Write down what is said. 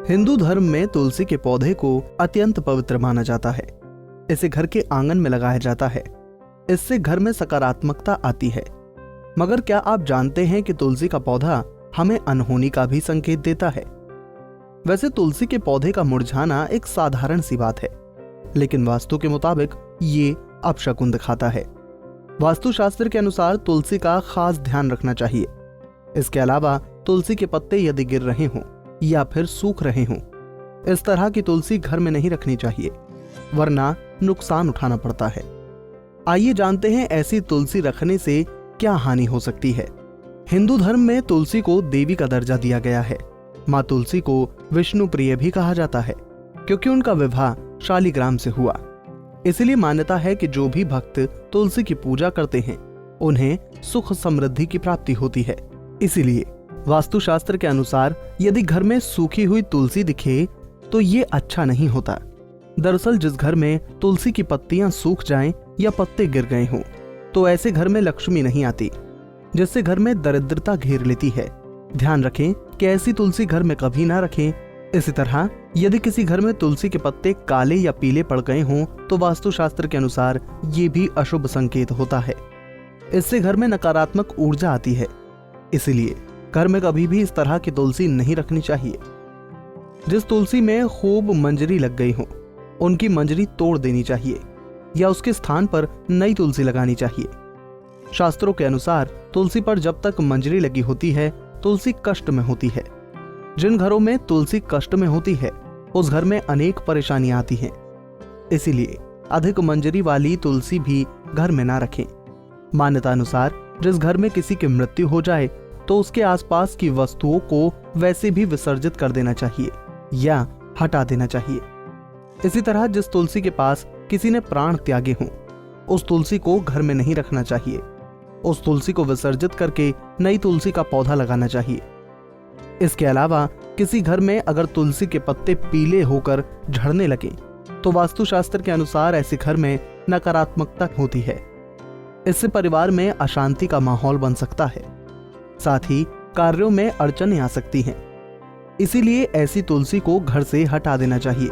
हिंदू धर्म में तुलसी के पौधे को अत्यंत पवित्र माना जाता है। इसे घर के आंगन में लगाया जाता है। इससे घर में सकारात्मकता आती है। मगर क्या आप जानते हैं कि तुलसी का पौधा हमें अनहोनी का भी संकेत देता है? वैसे तुलसी के पौधे का मुरझाना एक साधारण सी बात है, लेकिन वास्तु के मुताबिक ये अपशकुन दिखाता है। वास्तुशास्त्र के अनुसार तुलसी का खास ध्यान रखना चाहिए। इसके अलावा तुलसी के पत्ते यदि गिर रहे हों या फिर सूख रहे हों, इस तरह की तुलसी घर में नहीं रखनी चाहिए, वरना नुकसान उठाना पड़ता है। आइए जानते हैं ऐसी तुलसी रखने से क्या हानि हो सकती है। हिंदू धर्म में तुलसी को देवी का दर्जा दिया गया है। माँ तुलसी को विष्णु प्रिय भी कहा जाता है, क्योंकि उनका विवाह शालिग्राम से हुआ। इसलिए मान्यता है कि जो भी भक्त तुलसी की पूजा करते हैं उन्हें सुख समृद्धि की प्राप्ति होती है। इसीलिए वास्तुशास्त्र के अनुसार यदि घर में सूखी हुई तुलसी दिखे तो ये अच्छा नहीं होता। दरअसल जिस घर में तुलसी की पत्तियां सूख जाएं या पत्ते गिर गए हों, तो ऐसे घर में लक्ष्मी नहीं आती, जिससे घर में दरिद्रता घेर लेती है। ध्यान रखें कि ऐसी तुलसी घर में कभी ना रखें। इसी तरह यदि किसी घर में तुलसी के पत्ते काले या पीले पड़ गए हों, तो वास्तुशास्त्र के अनुसार ये भी अशुभ संकेत होता है। इससे घर में नकारात्मक ऊर्जा आती है। इसीलिए घर में कभी भी इस तरह की तुलसी नहीं रखनी चाहिए। जिस तुलसी में खूब मंजरी लग गई हो, उनकी मंजरी तोड़ देनी चाहिए या उसके स्थान पर नई तुलसी लगानी चाहिए। शास्त्रों के अनुसार तुलसी पर जब तक मंजरी लगी होती है, तुलसी कष्ट में होती है। जिन घरों में तुलसी कष्ट में होती है, उस घर में अनेक परेशानियां आती हैं। इसीलिए अधिक मंजरी वाली तुलसी भी घर में ना रखें। मान्यता अनुसार जिस घर में किसी की मृत्यु हो जाए तो उसके आसपास की वस्तुओं को वैसे भी विसर्जित कर देना चाहिए या हटा देना चाहिए। इसी तरह जिस तुलसी के पास किसी ने प्राण त्यागे हों, उस तुलसी को घर में नहीं रखना चाहिए। उस तुलसी को विसर्जित करके नई तुलसी का पौधा लगाना चाहिए। इसके अलावा किसी घर में अगर तुलसी के पत्ते पीले होकर झड़ने लगे तो वास्तुशास्त्र के अनुसार ऐसे घर में नकारात्मकता होती है। इससे परिवार में अशांति का माहौल बन सकता है। साथ ही कार्यों में अड़चनें आ सकती हैं। इसीलिए ऐसी तुलसी को घर से हटा देना चाहिए।